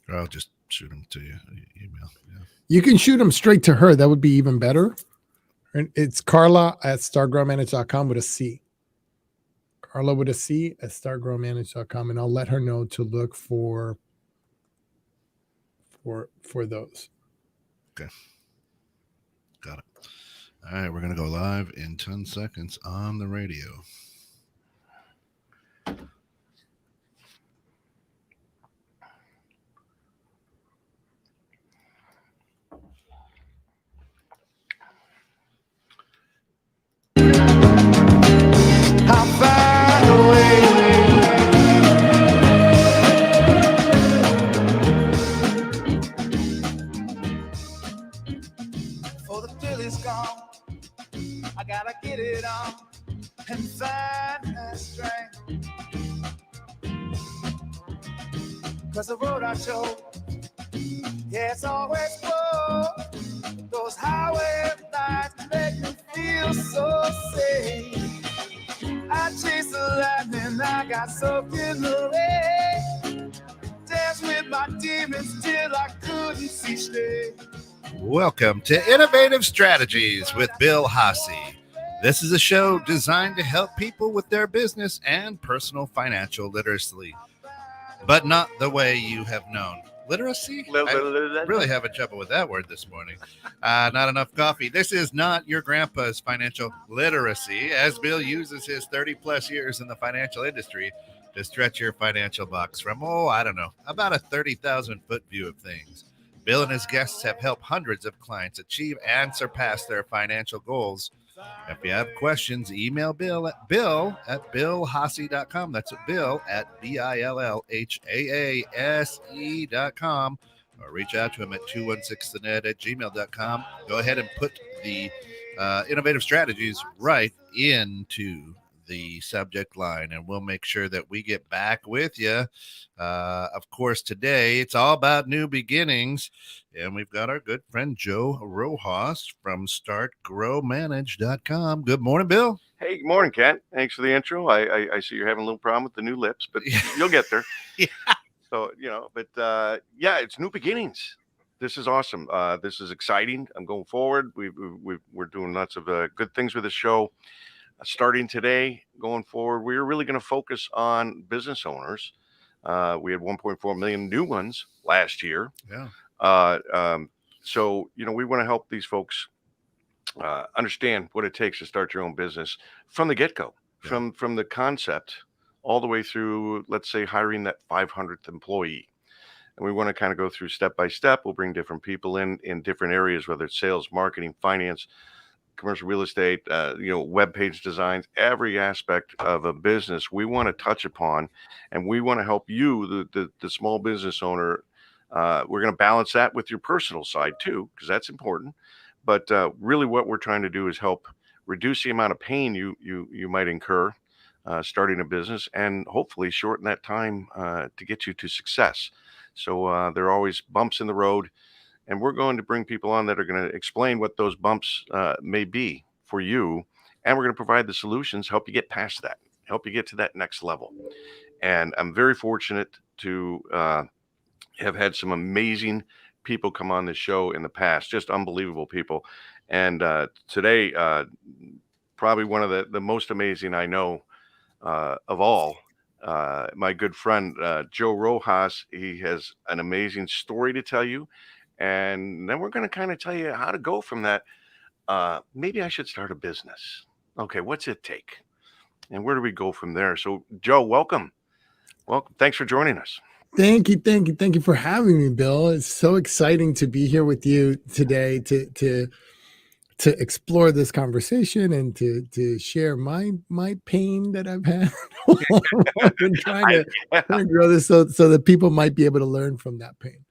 Or I'll just shoot them to you. Email. Yeah. You can shoot them straight to her. That would be even better. And it's Carla at stargrowmanage.com with a C. Carla with a C at stargrowmanage.com. And I'll let her know to look for those. Okay. Got it. All right, we're going to go live in 10 seconds on the radio. I gotta get it on and find my strength. Cause the road I chose, yeah, it's always full. Those highway lights make me feel so safe. I chase the lightning, I got soaked in the rain. Dance with my demons till I couldn't see straight. Welcome to Innovative Strategies with Bill HAASE. This is a show designed to help people with their business and personal financial literacy, but not the way you have known. Literacy? I'm really having trouble with that word this morning. Not enough coffee. This is not your grandpa's financial literacy, as Bill uses his 30-plus years in the financial industry to stretch your financial box from, about a 30,000-foot view of things. Bill and his guests have helped hundreds of clients achieve and surpass their financial goals. If you have questions, email Bill at billhaase.com. That's Bill at BILLHAASE.com. Or reach out to him at 216thenet@gmail.com. Go ahead and put the innovative strategies right into the subject line, and we'll make sure that we get back with you. Of course, today it's all about new beginnings, and we've got our good friend Joe Rojas from startgrowmanage.com. Good morning, Bill. Hey, good morning, Kent. Thanks for the intro. I see you're having a little problem with the new lips, but you'll get there. Yeah. So, yeah, it's new beginnings. This is awesome. This is exciting. I'm going forward. We're doing lots of good things with the show. Starting today, going forward, we're really going to focus on business owners. We had 1.4 million new ones last year. Yeah. So, we want to help these folks understand what it takes to start your own business from the get-go, from the concept all the way through, let's say, hiring that 500th employee. And we want to kind of go through step by step. We'll bring different people in different areas, whether it's sales, marketing, finance, commercial real estate, web page designs, every aspect of a business we want to touch upon, and we want to help you, the small business owner. We're going to balance that with your personal side too, because that's important. But really, what we're trying to do is help reduce the amount of pain you might incur starting a business, and hopefully shorten that time to get you to success. So there are always bumps in the road. And we're going to bring people on that are going to explain what those bumps may be for you. And we're going to provide the solutions, help you get past that, help you get to that next level. And I'm very fortunate to have had some amazing people come on this show in the past, just unbelievable people. And today, probably one of the most amazing I know of all, my good friend, Joe Rojas. He has an amazing story to tell you. And then we're going to kind of tell you how to go from that. Maybe I should start a business. Okay, what's it take? And where do we go from there? So, Joe, welcome. Welcome. Thanks for joining us. Thank you for having me, Bill. It's so exciting to be here with you today to explore this conversation and to share my pain that I've had. I've been trying to grow this so that people might be able to learn from that pain.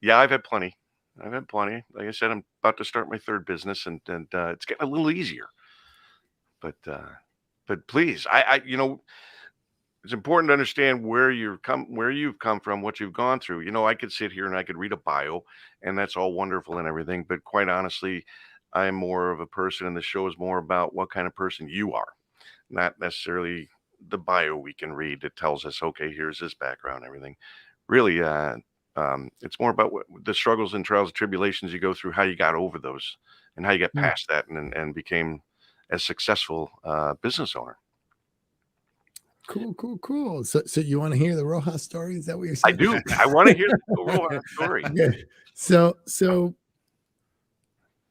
Yeah, I've had plenty. Like I said, I'm about to start my third business, and it's getting a little easier. But please, it's important to understand where you've come from, what you've gone through. I could sit here and I could read a bio, and that's all wonderful and everything. But quite honestly, I'm more of a person, and the show is more about what kind of person you are, not necessarily the bio we can read that tells us, okay, here's this background, everything. Really, It's more about the struggles and trials and tribulations you go through, how you got over those, and how you got past that, and became a successful business owner. Cool. So you want to hear the Rojas story? Is that what you're I saying? do. I want to hear the Rojas story. Good. So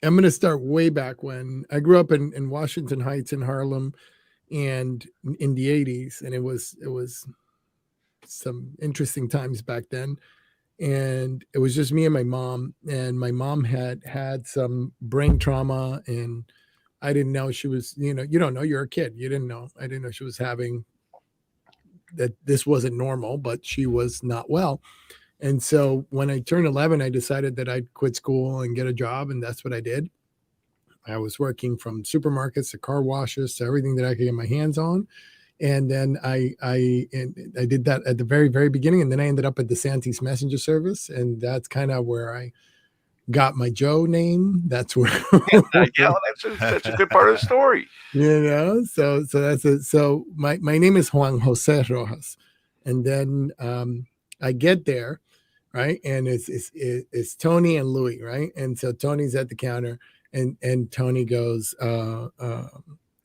I'm going to start way back when I grew up in Washington Heights in Harlem, and in the 80s, and it was some interesting times back then. And it was just me and my mom had some brain trauma, and I didn't know she was, you don't know, you're a kid. You didn't know. I didn't know she was having that. This wasn't normal, but she was not well. And so when I turned 11, I decided that I'd quit school and get a job. And that's what I did. I was working from supermarkets to car washes to everything that I could get my hands on. And then I did that at the very, very beginning. And then I ended up at the Santis Messenger Service. And that's kind of where I got my Joe name. That's where that's a good part of the story. So that's it. So my name is Juan Jose Rojas. And then I get there, right? And it's Tony and Louis, right? And so Tony's at the counter, and Tony goes,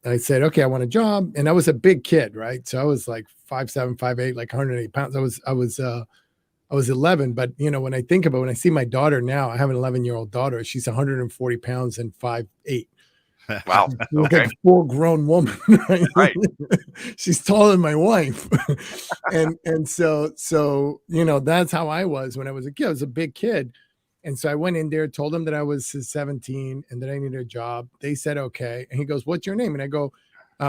I said, okay, I want a job. And I was a big kid, right? So I was like 5'7", 5'8", like 108 pounds. I was 11, but when I think about when I see my daughter now, I have an 11-year-old daughter. She's 140 pounds and 5'8". Wow. Like a full grown woman. Right. She's taller than my wife. and so that's how I was when I was a kid. I was a big kid. And so I went in there, told him that I was 17 and that I needed a job. They said, okay. And he goes, what's your name? And I go,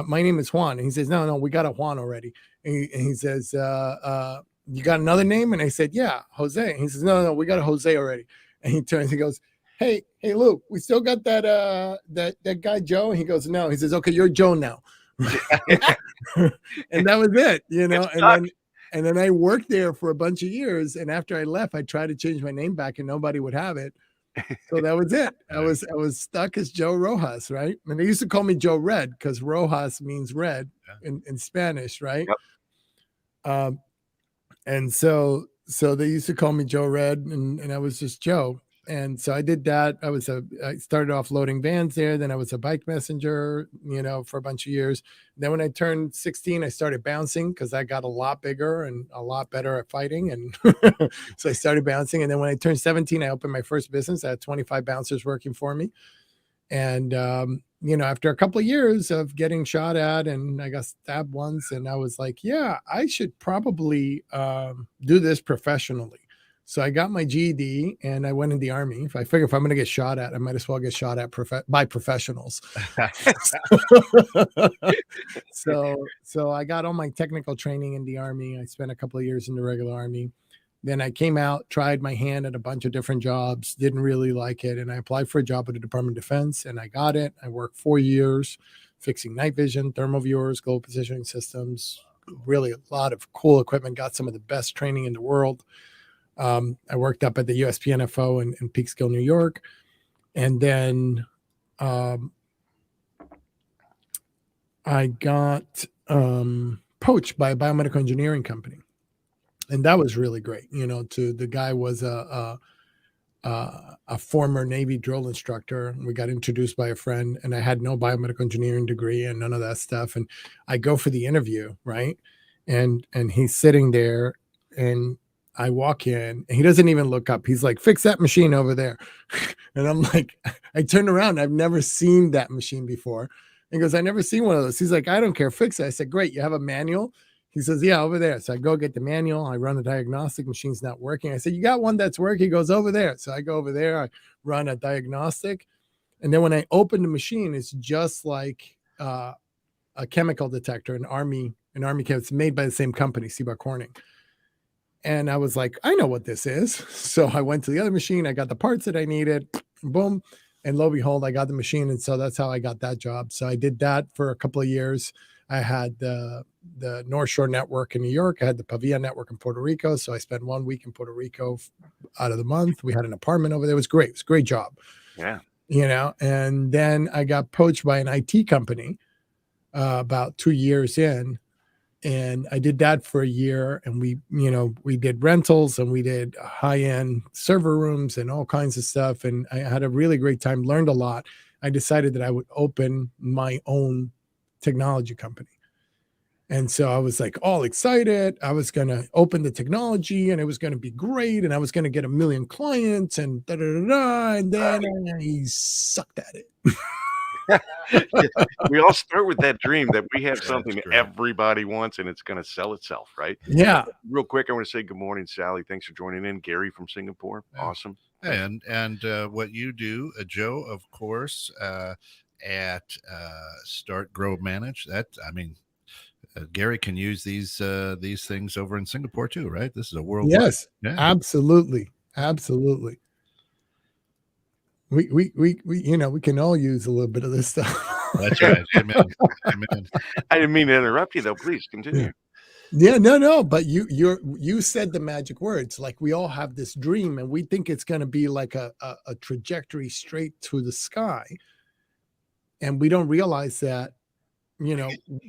my name is Juan. And he says, no, we got a Juan already. And he says, you got another name? And I said, yeah, Jose. And he says, no, we got a Jose already. And he turns, he goes, hey, Luke, we still got that guy Joe? And he goes, no. He says, okay, you're Joe now. And that was it, and then I worked there for a bunch of years. And after I left, I tried to change my name back and nobody would have it. So that was it. I was stuck as Joe Rojas, right? And they used to call me Joe Red because Rojas means red in Spanish, right? Yep. And so they used to call me Joe Red, and I was just Joe. And so I did that. I started off loading vans there. Then I was a bike messenger, for a bunch of years. Then when I turned 16, I started bouncing because I got a lot bigger and a lot better at fighting. And so I started bouncing. And then when I turned 17, I opened my first business. I had 25 bouncers working for me. And, after a couple of years of getting shot at, and I got stabbed once, and I was like, yeah, I should probably do this professionally. So I got my GED and I went in the Army. I figure if I'm going to get shot at, I might as well get shot at by professionals. So I got all my technical training in the Army. I spent a couple of years in the regular Army. Then I came out, tried my hand at a bunch of different jobs, didn't really like it. And I applied for a job at the Department of Defense, and I got it. I worked 4 years fixing night vision, thermal viewers, global positioning systems, really a lot of cool equipment, got some of the best training in the world. I worked up at the USPNFO in Peekskill, New York. And then I got poached by a biomedical engineering company. And that was really great. The guy was a former Navy drill instructor. We got introduced by a friend, and I had no biomedical engineering degree and none of that stuff. And I go for the interview, right? And he's sitting there, and I walk in, and he doesn't even look up. He's like, fix that machine over there. And I'm like, I turn around. I've never seen that machine before. He goes, I never seen one of those. He's like, I don't care. Fix it. I said, great. You have a manual? He says, yeah, over there. So I go get the manual. I run the diagnostic. Machine's not working. I said, you got one that's working? He goes, over there. So I go over there. I run a diagnostic. And then when I open the machine, it's just like a chemical detector, an army chemical. It's made by the same company, Seabar Corning. And I was like, I know what this is. So I went to the other machine. I got the parts that I needed. Boom. And lo and behold, I got the machine. And so that's how I got that job. So I did that for a couple of years. I had the North Shore Network in New York. I had the Pavia Network in Puerto Rico. So I spent 1 week in Puerto Rico out of the month. We had an apartment over there. It was great. It was a great job. Yeah. And then I got poached by an IT company about 2 years in. And I did that for a year, and we did rentals, and we did high-end server rooms and all kinds of stuff. And I had a really great time, learned a lot. I decided that I would open my own technology company. And so I was like all excited. I was going to open the technology, and it was going to be great. And I was going to get 1 million clients and da, da, da, da. And then I sucked at it. We all start with that dream that we have That's something great. everybody wants and it's going to sell itself, right? Yeah. Real quick, I want to say good morning, Sally. Thanks for joining in. Gary from Singapore. Yeah. Awesome. And what you do, Joe, of course, at Start, Grow, Manage. That, I mean, Gary can use these things over in Singapore too, right? This is a worldwide. Yes, Yeah. absolutely. Absolutely. We can all use a little bit of this stuff. That's right. Amen. Amen. I didn't mean to interrupt you, though. Please continue. Yeah, no. But you said the magic words. Like, we all have this dream, and we think it's going to be like a trajectory straight to the sky, and we don't realize that.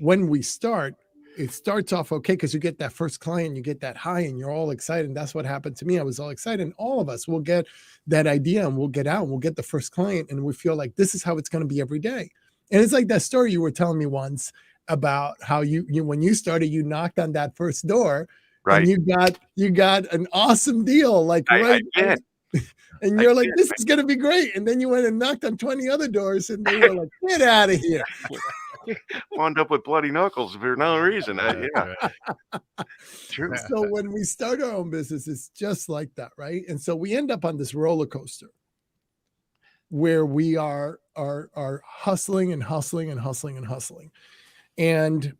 When we start, it starts off okay because you get that first client, you get that high, and you're all excited. And that's what happened to me. I was all excited, and all of us will get that idea, and we'll get out, and we'll get the first client, and we feel like this is how it's going to be every day. And it's like that story you were telling me once about how you when you started, you knocked on that first door, Right. and you got an awesome deal, like I did. and you're like, this is going to be great. And then you went and knocked on 20 other doors, and they were like, get out of here. Wound up with bloody knuckles for no reason. Yeah. Right. True. So when we start our own business, it's just like that, right? And so we end up on this roller coaster where we are hustling and hustling and hustling and hustling. And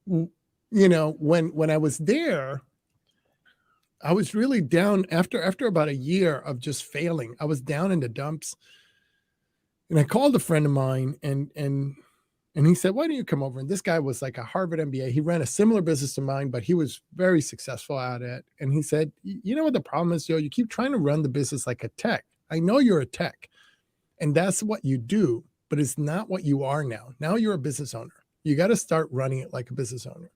when I was there, I was really down after about a year of just failing. I was down in the dumps. And I called a friend of mine, and he said, why don't you come over? And this guy was like a Harvard MBA. He ran a similar business to mine, but he was very successful at it. And he said, you know what the problem is, Joe? You keep trying to run the business like a tech. I know you're a tech, and that's what you do, but it's not what you are now. Now you're a business owner. You got to start running it like a business owner.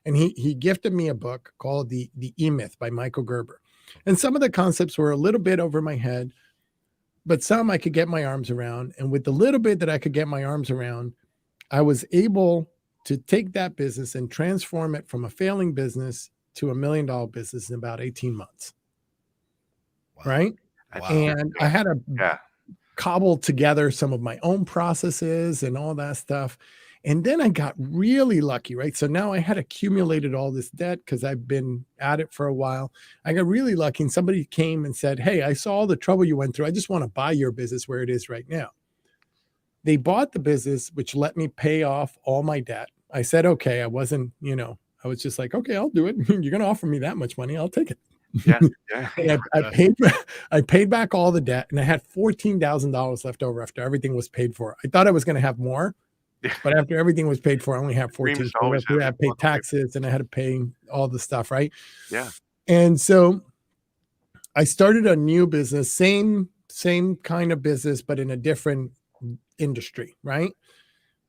And he gifted me a book called The E-Myth by Michael Gerber. And some of the concepts were a little bit over my head, but some I could get my arms around. And with the little bit that I could get my arms around, I was able to take that business and transform it from a failing business to $1 million business in about 18 months. Wow. Right. Wow. And I had to cobble together some of my own processes and all that stuff. And then I got really lucky, right? So now I had accumulated all this debt because I've been at it for a while. I got really lucky, and somebody came and said, hey, I saw all the trouble you went through. I just want to buy your business where it is right now. They bought the business, which let me pay off all my debt. I said, okay, I wasn't, I was just like, okay, I'll do it. You're going to offer me that much money, I'll take it. Yeah. And I paid back all the debt, and I had $14,000 left over after everything was paid for. I thought I was going to have more, but after everything was paid for, I only had 14. So I had to pay taxes, and I had to pay all the stuff, right? Yeah. And so I started a new business, same kind of business, but in a different industry, right?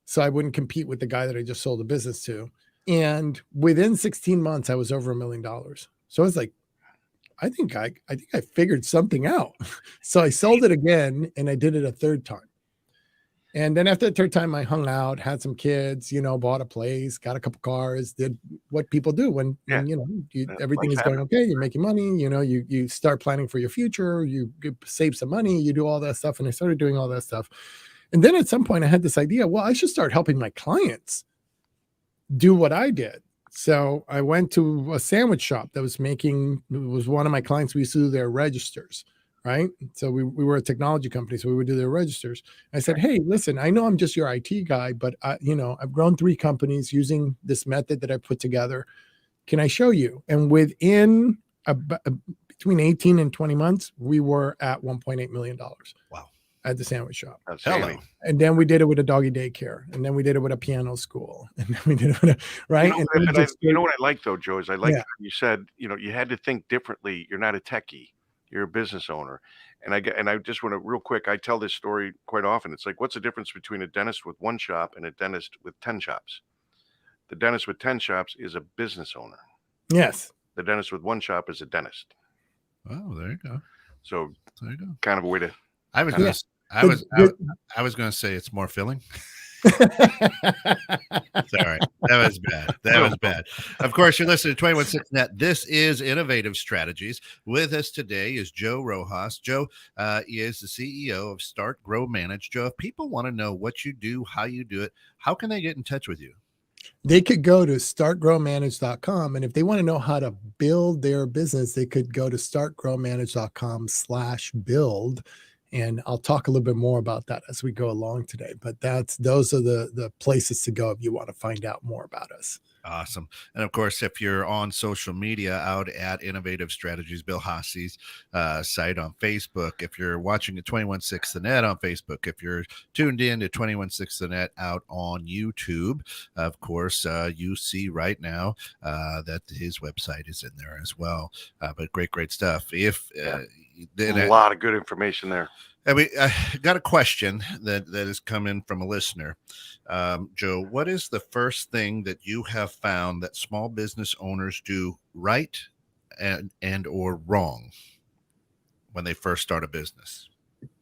So I wouldn't compete with the guy that I just sold the business to. And within 16 months, I was over $1 million. So I was like, I think I figured something out. So I sold it again, and I did it a third time. And then after the third time, I hung out, had some kids, bought a place, got a couple cars, did what people do when everything is going okay. You're making money, you start planning for your future, you save some money, you do all that stuff. And I started doing all that stuff. And then at some point I had this idea, well, I should start helping my clients do what I did. So I went to a sandwich shop that was one of my clients. We used to do their registers, right? So we were a technology company, so we would do their registers. I said, hey, listen, I know I'm just your IT guy, but I've grown 3 companies using this method that I put together. Can I show you? And within between 18 and 20 months, we were at $1.8 million. Wow. At the sandwich shop. Hello. And then we did it with a doggy daycare. And then we did it with a piano school. And then we did it with right. You know what I like though, Joe, is I like you said, you had to think differently. You're not a techie, you're a business owner. And I just want to real quick, I tell this story quite often. It's like, what's the difference between a dentist with 1 shop and a dentist with 10 shops? The dentist with 10 shops is a business owner. Yes. The dentist with one shop is a dentist. Oh, there you go. So There you go. kind of a way to. I was Yeah. gonna, I was going to say it's more filling. Sorry, that was bad. That was bad. Of course, you're listening to 216net. This is Innovative Strategies. With us today is Joe Rojas. Joe is the CEO of Start, Grow, Manage. Joe, if people want to know what you do, how you do it, how can they get in touch with you? They could go to startgrowmanage.com. And if they want to know how to build their business, they could go to startgrowmanage.com/build. And I'll talk a little bit more about that as we go along today. But those are the places to go if you want to find out more about us. Awesome. And of course, if you're on social media out at Innovative Strategies, Bill HAASE's site on Facebook, if you're watching at 216 The Net on Facebook, if you're tuned in to 216 The Net out on YouTube, of course, you see right now that his website is in there as well. But great stuff. If A lot of good information there. I got a question that has come in from a listener. Joe, what is the first thing that you have found that small business owners do right and or wrong when they first start a business?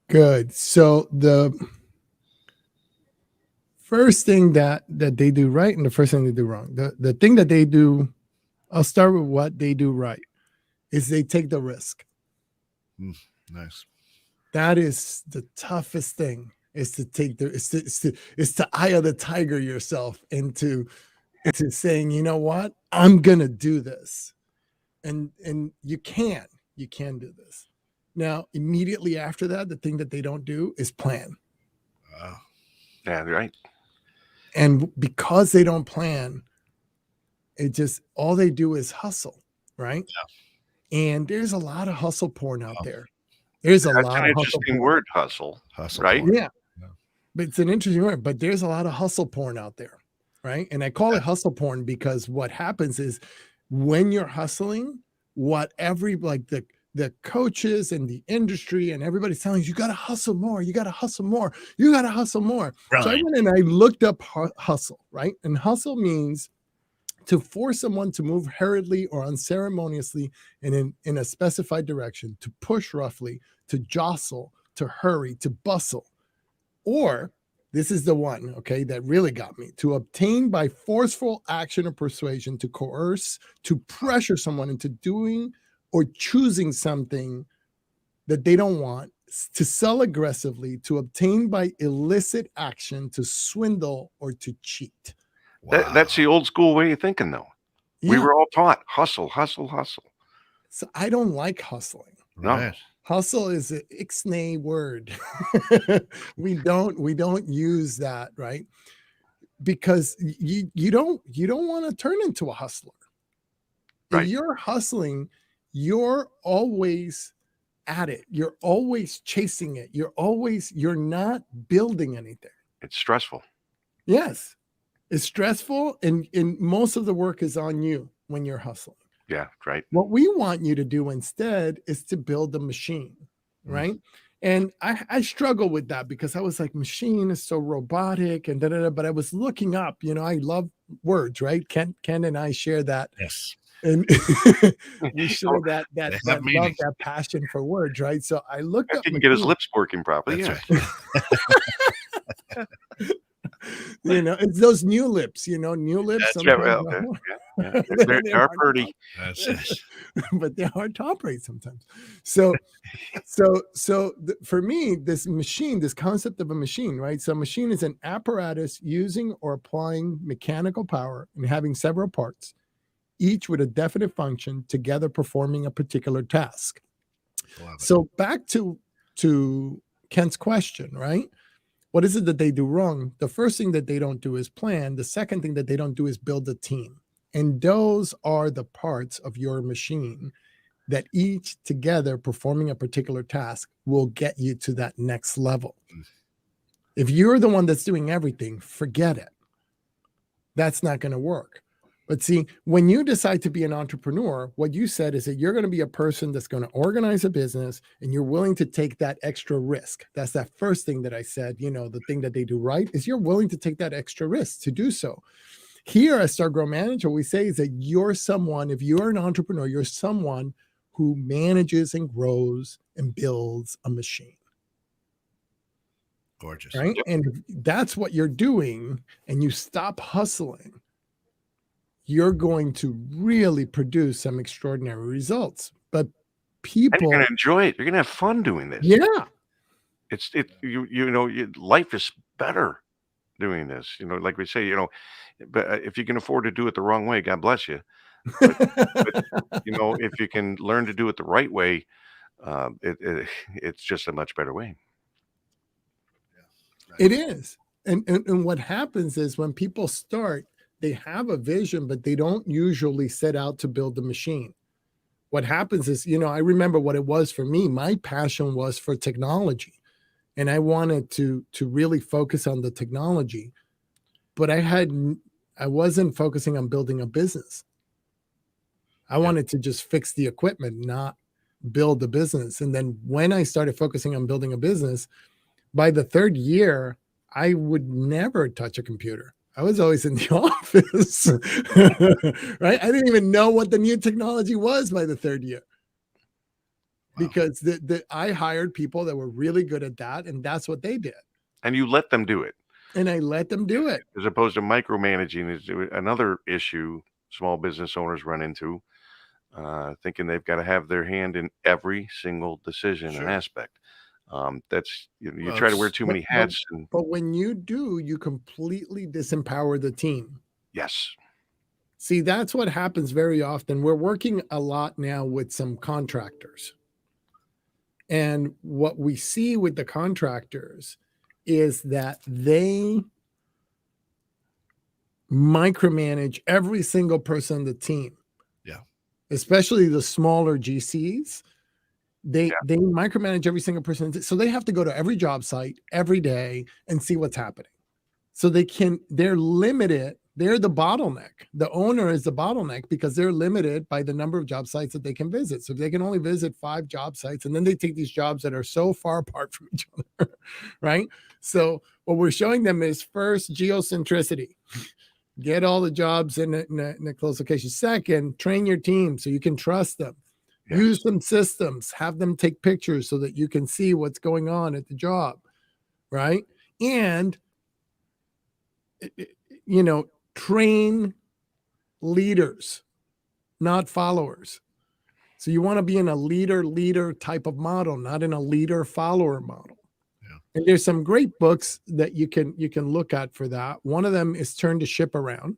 Good. So the first thing that they do right and the first thing they do wrong. The thing that they do, I'll start with what they do right, is they take the risk. Nice. That is the toughest thing, is to take it's to eye of the tiger yourself into saying, you know what, I'm gonna do this. And you can do this. Now, immediately after that, the thing that they don't do is plan. Yeah, right. And because they don't plan, all they do is hustle, right? Yeah. And there's a lot of hustle porn out there. There's a lot of an interesting word, hustle, right? Yeah. But it's an interesting word, but there's a lot of hustle porn out there, right? And I call it hustle porn because what happens is when you're hustling, the coaches and the industry and everybody's telling you got to hustle more, you got to hustle more, you got to hustle more. Right. So I went and I looked up hustle, right? And hustle means to force someone to move hurriedly or unceremoniously in a specified direction, to push roughly, to jostle, to hurry, to bustle. Or, this is the one, okay, that really got me, to obtain by forceful action or persuasion, to coerce, to pressure someone into doing or choosing something that they don't want, to sell aggressively, to obtain by illicit action, to swindle, or to cheat. Wow. That's the old school way of thinking, though. Yeah. We were all taught hustle. So I don't like hustling. No. Right. Hustle is an ixnay word. we don't use that, right? Because you don't want to turn into a hustler. Right. If you're hustling, you're always at it. You're always chasing it. You're not building anything. It's stressful. Yes. It's stressful, and most of the work is on you when you're hustling. Yeah, right. What we want you to do instead is to build a machine, right? And I struggle with that because I was like, machine is so robotic and da-da-da, but I was looking up, I love words, right? Ken and I share that. Yes. And we share that love, that passion for words, right? So I looked up. Didn't get his lips working properly. That's yeah. Right. It's those new lips, new lips. They are pretty. But they are top rate sometimes. So for me, this concept of a machine, right? So a machine is an apparatus using or applying mechanical power and having several parts, each with a definite function, together performing a particular task. So back to Kent's question, right? What is it that they do wrong? The first thing that they don't do is plan. The second thing that they don't do is build a team. And those are the parts of your machine that each together performing a particular task will get you to that next level. If you're the one that's doing everything, forget it. That's not going to work. But see, when you decide to be an entrepreneur, what you said is that you're going to be a person that's going to organize a business and you're willing to take that extra risk. That's that first thing that I said, the thing that they do right is you're willing to take that extra risk to do so. Here at Start Grow Manage, what we say is that you're someone, if you're an entrepreneur, you're someone who manages and grows and builds a machine. Gorgeous. Right. And if that's what you're doing and you stop hustling, you're going to really produce some extraordinary results. But people, you're going to enjoy it. You're going to have fun doing this. Yeah. Life is better doing this. Like we say, but if you can afford to do it the wrong way, God bless you. But, if you can learn to do it the right way, it's just a much better way. It is. And what happens is when people start, they have a vision, but they don't usually set out to build the machine. What happens is, I remember what it was for me. My passion was for technology, and I wanted to really focus on the technology, but I wasn't focusing on building a business. I wanted to just fix the equipment, not build the business. And then when I started focusing on building a business, by the third year, I would never touch a computer. I was always in the office, right? I didn't even know what the new technology was by the third year. Wow. Because I hired people that were really good at that, and that's what they did. And you let them do it. And I let them do it. As opposed to micromanaging is another issue small business owners run into, thinking they've got to have their hand in every single decision and aspect. That's you try to wear too many hats. But when you do, you completely disempower the team. Yes. See, that's what happens very often. We're working a lot now with some contractors. And what we see with the contractors is that they micromanage every single person on the team. Yeah. Especially the smaller GCs. They micromanage every single person. So they have to go to every job site every day and see what's happening. So they're limited. They're the bottleneck. The owner is the bottleneck because they're limited by the number of job sites that they can visit. So if they can only visit 5 job sites, and then they take these jobs that are so far apart from each other, right? So what we're showing them is first geocentricity. Get all the jobs in a close location. Second, train your team so you can trust them. Yes. Use some systems, have them take pictures so that you can see what's going on at the job, right? And, train leaders, not followers. So you want to be in a leader type of model, not in a leader-follower model. Yeah. And there's some great books that you can look at for that. One of them is Turn the Ship Around,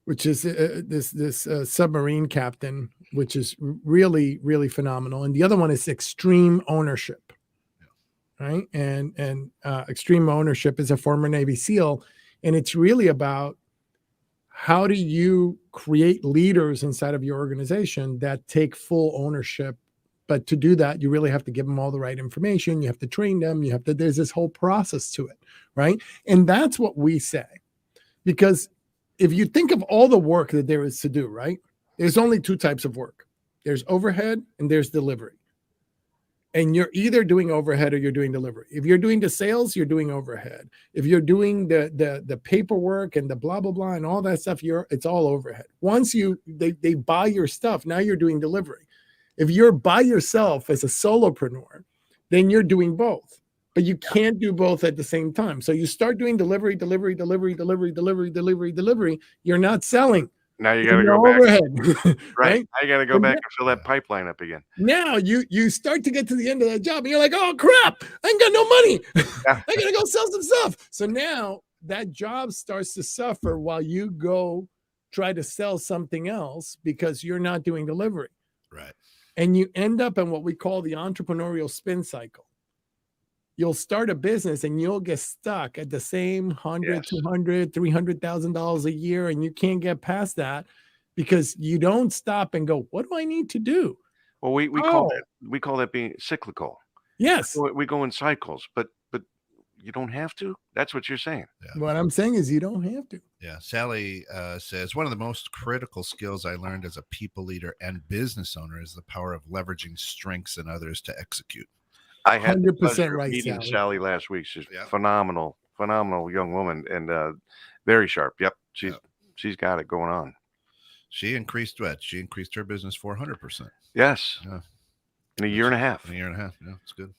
which is this submarine captain, which is really, really phenomenal. And the other one is Extreme Ownership, right? And Extreme Ownership is a former Navy SEAL, and it's really about how do you create leaders inside of your organization that take full ownership. But to do that, you really have to give them all the right information. You have to train them. There's this whole process to it, right? And that's what we say, because if you think of all the work that there is to do, right? There's only 2 types of work. There's overhead and there's delivery. And you're either doing overhead or you're doing delivery. If you're doing the sales, you're doing overhead. If you're doing the paperwork and the blah, blah, blah, and all that stuff, it's all overhead. Once they buy your stuff, now you're doing delivery. If you're by yourself as a solopreneur, then you're doing both. But you can't do both at the same time. So you start doing delivery. You're not selling. Now you got to go back. Overhead. Right. I got to go back and fill that pipeline up again. Now you start to get to the end of that job and you're like, oh crap, I ain't got no money. I got to go sell some stuff. So now that job starts to suffer while you go try to sell something else because you're not doing delivery. Right. And you end up in what we call the entrepreneurial spin cycle. You'll start a business and you'll get stuck at the same $100,000, $200,000, $300,000 a year, and you can't get past that because you don't stop and go, "What do I need to do?" Well, we call that being cyclical. Yes, we go in cycles, but you don't have to. That's what you're saying. Yeah. What I'm saying is you don't have to. Yeah. Sally says one of the most critical skills I learned as a people leader and business owner is the power of leveraging strengths in others to execute. I had 100% right, meeting Sally last week. She's phenomenal phenomenal young woman, and very sharp. Yep, she's got it going on. She increased her business 400%. Yes, Yeah. in a year and a half. Yeah, it's good.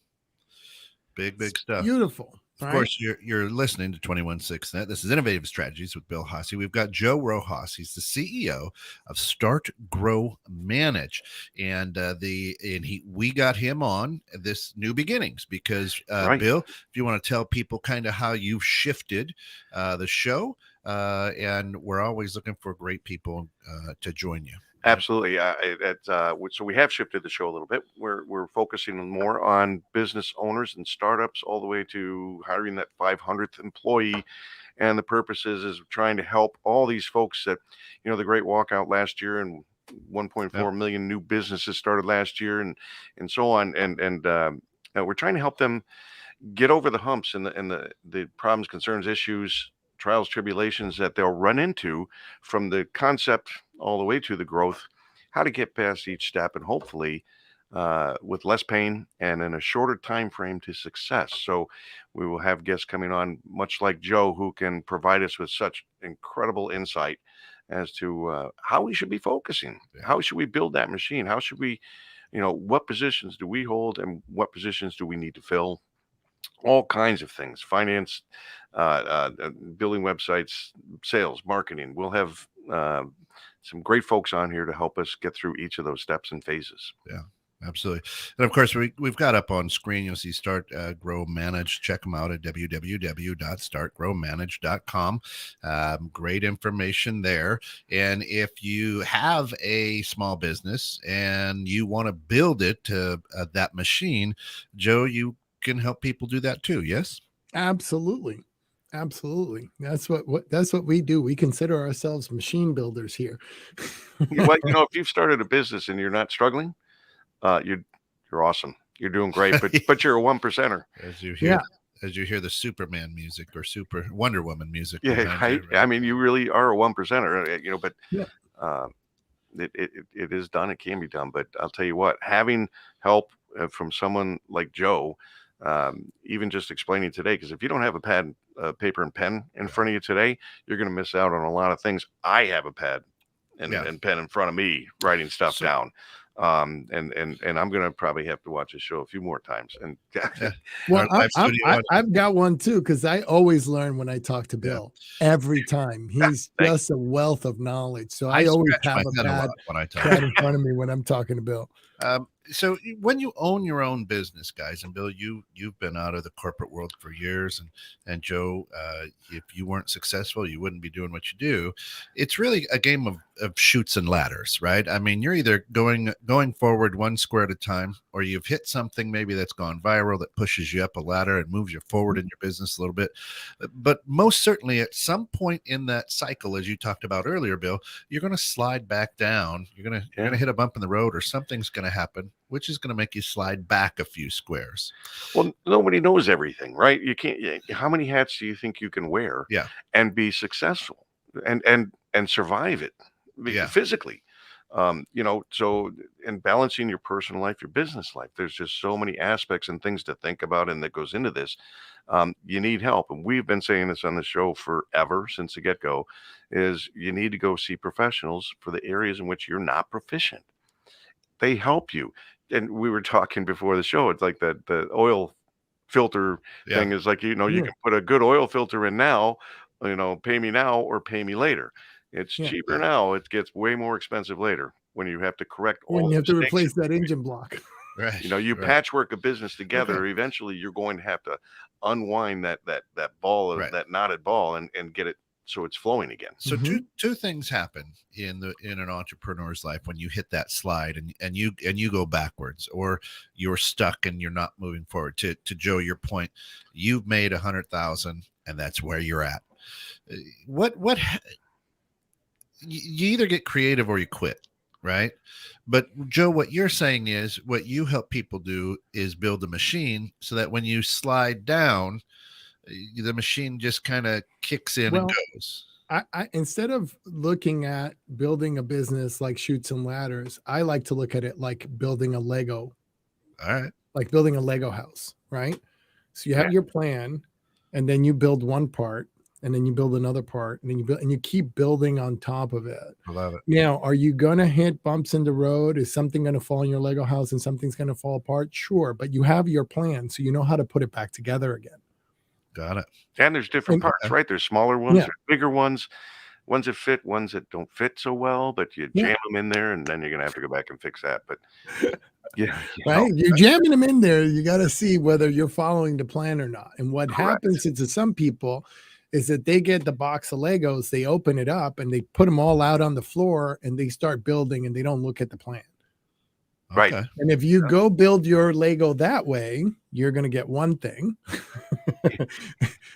Big stuff. Beautiful. Of course, you're listening to 216 Net. This is Innovative Strategies with Bill HAASE. We've got Joe Rojas. He's the CEO of Start, Grow, Manage, and we got him on this New Beginnings because Right. Bill, if you want to tell people kind of how you've shifted the show, and we're always looking for great people to join you. Absolutely. So we have shifted the show a little bit. We're focusing more on business owners and startups, all the way to hiring that 500th employee. And the purpose is trying to help all these folks that, the great walkout last year, and 1.4 million new businesses started last year, and so on. And we're trying to help them get over the humps and the problems, concerns, issues, trials, tribulations that they'll run into from the concept all the way to the growth, how to get past each step, and hopefully with less pain and in a shorter time frame to success. So we will have guests coming on, much like Joe, who can provide us with such incredible insight as to how we should be focusing. How should we build that machine? How should we, what positions do we hold and what positions do we need to fill? All kinds of things, finance, building websites, sales, marketing. We'll have some great folks on here to help us get through each of those steps and phases. Yeah, absolutely. And of course, we've got up on screen, you'll see Start, Grow, Manage. Check them out at www.startgrowmanage.com. Great information there. And if you have a small business and you want to build it to that machine, Joe, you can help people do that too. Yes, absolutely. That's what we do. We consider ourselves machine builders here. Well, if you've started a business and you're not struggling, you're awesome. You're doing great, but you're a 1%er. As you hear the Superman music or Super Wonder Woman music. Yeah, right? I mean, you really are a 1%er. But it is done. It can be done. But I'll tell you what, having help from someone like Joe. Even just explaining today, because if you don't have a pad, paper and pen in front of you today, you're going to miss out on a lot of things. I have a pad and pen in front of me writing stuff down. And I'm going to probably have to watch this show a few more times. And well, I've got one too, because I always learn when I talk to Bill. Every time. He's just a wealth of knowledge. So I always have a pad in front of me when I'm talking to Bill. So when you own your own business, guys, and Bill, you've been out of the corporate world for years, and Joe, if you weren't successful, you wouldn't be doing what you do. It's really a game of chutes and ladders, right? I mean, you're either going forward one square at a time, or you've hit something maybe that's gone viral that pushes you up a ladder and moves you forward in your business a little bit. But most certainly at some point in that cycle, as you talked about earlier, Bill, you're going to slide back down. You're going to hit a bump in the road, or something's going to happen, which is going to make you slide back a few squares. Well, nobody knows everything, right? You can't. How many hats do you think you can wear and be successful and survive it physically? So in balancing your personal life, your business life, there's just so many aspects and things to think about, and that goes into this. You need help. And we've been saying this on the show forever, since the get-go, is you need to go see professionals for the areas in which you're not proficient. They help you. And we were talking before the show, it's like the oil filter thing is like, you can put a good oil filter in now, pay me now or pay me later. It's cheaper now. It gets way more expensive later when you have to correct all when you have to replace that engine block. Right. Patchwork a business together. Okay. Eventually you're going to have to unwind that ball of that knotted ball and get it so it's flowing again. So two things happen in an entrepreneur's life when you hit that slide and you go backwards, or you're stuck and you're not moving forward. To Joe, your point, you've made 100,000 and that's where you're at. What you either get creative or you quit, right? But Joe, what you're saying is what you help people do is build a machine so that when you slide down, the machine just kind of kicks in and goes. I instead of looking at building a business like chutes and ladders, I like to look at it like building a Lego. All right. Like building a Lego house, right? So you have your plan, and then you build one part, and then you build another part, and then you build, and you keep building on top of it. I love it. Now, are you going to hit bumps in the road? Is something going to fall in your Lego house and something's going to fall apart? Sure. But you have your plan, so you know how to put it back together again. Got it. And there's different parts, right? There's smaller ones, there's bigger ones that fit, ones that don't fit so well, but you jam them in there, and then you're going to have to go back and fix that. But yeah, right. You're jamming them in there. You got to see whether you're following the plan or not. And what happens to some people is that they get the box of Legos, they open it up, and they put them all out on the floor, and they start building, and they don't look at the plan. Right. Okay. And if you go build your Lego that way, you're going to get one thing.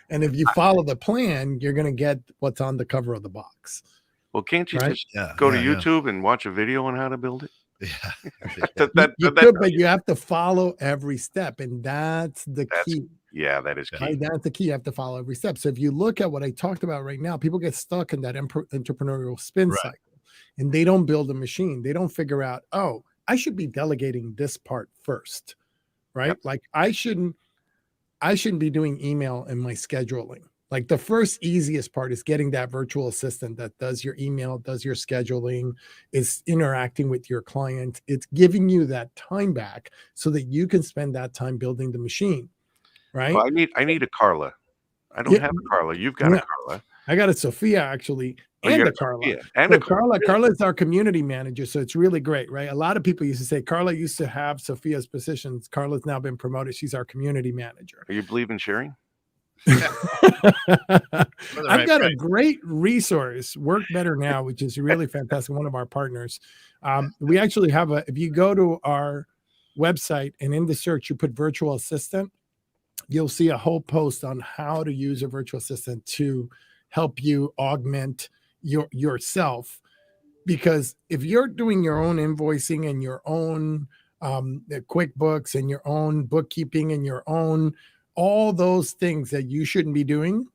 And if you follow the plan, you're going to get what's on the cover of the box. Well, can't you just go to YouTube and watch a video on how to build it? Yeah. You could, but you have to follow every step. And that's the key. Yeah, that is key. Right? That's the key. You have to follow every step. So if you look at what I talked about right now, people get stuck in that entrepreneurial spin cycle, and they don't build a machine. They don't figure out, oh, I should be delegating this part first, right? Like I shouldn't be doing email in my scheduling. Like the first easiest part is getting that virtual assistant that does your email, does your scheduling, is interacting with your client. It's giving you that time back so that you can spend that time building the machine, right? Well, I need a Carla. I don't have a Carla. You've got a Carla. I got a Sophia actually. And a Carla. Yeah. And so Carla is our community manager. So it's really great, right? A lot of people used to say Carla used to have Sophia's positions. Carla's now been promoted. She's our community manager. Are you believe in sharing? I've got a great resource, Work Better Now, which is really fantastic. One of our partners. We actually have if you go to our website and in the search, you put virtual assistant, you'll see a whole post on how to use a virtual assistant to help you augment yourself. Because if you're doing your own invoicing and your own QuickBooks and your own bookkeeping and your own all those things that you shouldn't be doing,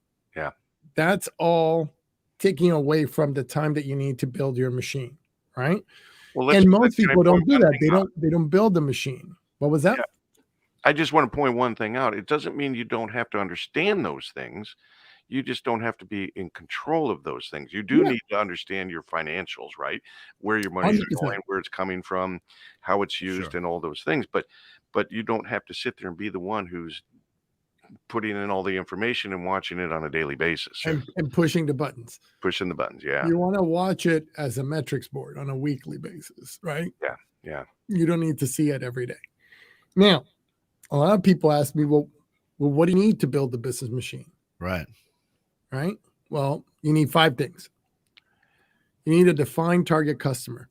that's all taking away from the time that you need to build your machine, right? Well, and most people don't do that. They don't build the machine. What was that? I just want to point one thing out. It doesn't mean you don't have to understand those things. You just don't have to be in control of those things. You do need to understand your financials, right? Where your money is going, where it's coming from, how it's used, and all those things. But you don't have to sit there and be the one who's putting in all the information and watching it on a daily basis. And pushing the buttons. Pushing the buttons, yeah. You want to watch it as a metrics board on a weekly basis, right? Yeah. You don't need to see it every day. Now, a lot of people ask me, well, what do you need to build the business machine? Right. Well, you need 5 things. You need a defined target customer.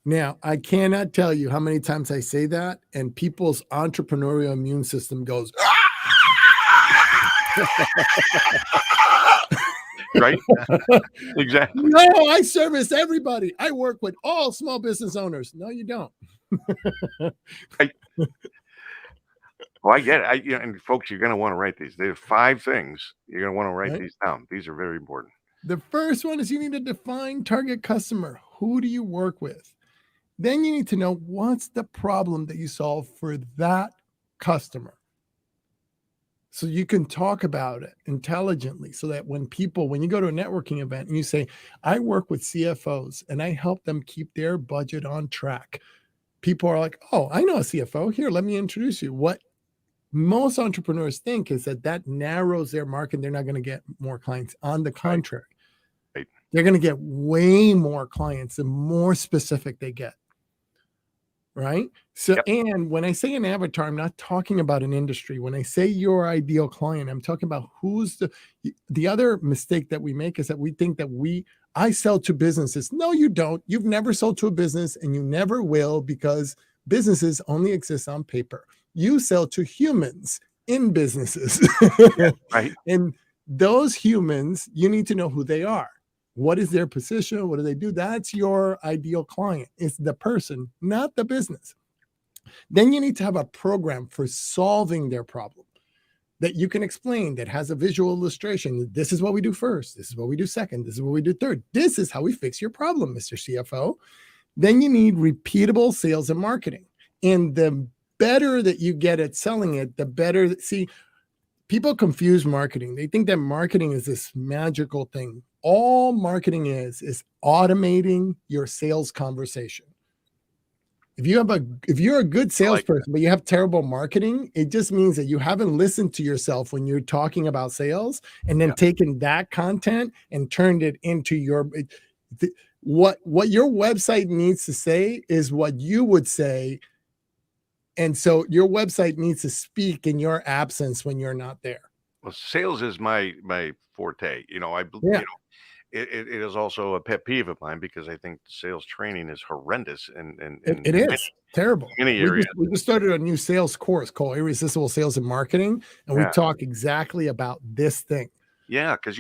Now, I cannot tell you how many times I say that, and people's entrepreneurial immune system goes, right? Exactly. No, I service everybody. I work with all small business owners. No, you don't. Well, I get it. And folks, you're going to want to write these. There's 5 things. You're going to want to write these down. These are very important. The first one is you need to define target customer. Who do you work with? Then you need to know what's the problem that you solve for that customer. So you can talk about it intelligently so that when you go to a networking event and you say, I work with CFOs and I help them keep their budget on track. People are like, oh, I know a CFO. Here, let me introduce you. What most entrepreneurs think is that narrows their market. They're not going to get more clients. On the contrary, they're going to get way more clients the more specific they get. Right. So, and when I say an avatar, I'm not talking about an industry. When I say your ideal client, I'm talking about who's the other mistake that we make is that we think that I sell to businesses. No, you don't. You've never sold to a business and you never will, because businesses only exist on paper. You sell to humans in businesses. Right. And those humans, you need to know who they are. What is their position? What do they do? That's your ideal client. It's the person, not the business. Then you need to have a program for solving their problem that you can explain, that has a visual illustration. This is what we do first. This is what we do second. This is what we do third. This is how we fix your problem, Mr. CFO. Then you need repeatable sales and marketing. And the better that you get at selling it, the better. See, people confuse marketing. They think that marketing is this magical thing. All marketing is automating your sales conversation. If you're a good salesperson, but you have terrible marketing, it just means that you haven't listened to yourself when you're talking about sales, and then taken that content and turned it into what your website needs to say is what you would say. And so your website needs to speak in your absence when you're not there. Well, sales is my forte. You know, it is also a pet peeve of mine because I think sales training is horrendous. It is terrible. Many areas. We just started a new sales course called Irresistible Sales and Marketing, and we talk exactly about this thing. Yeah, because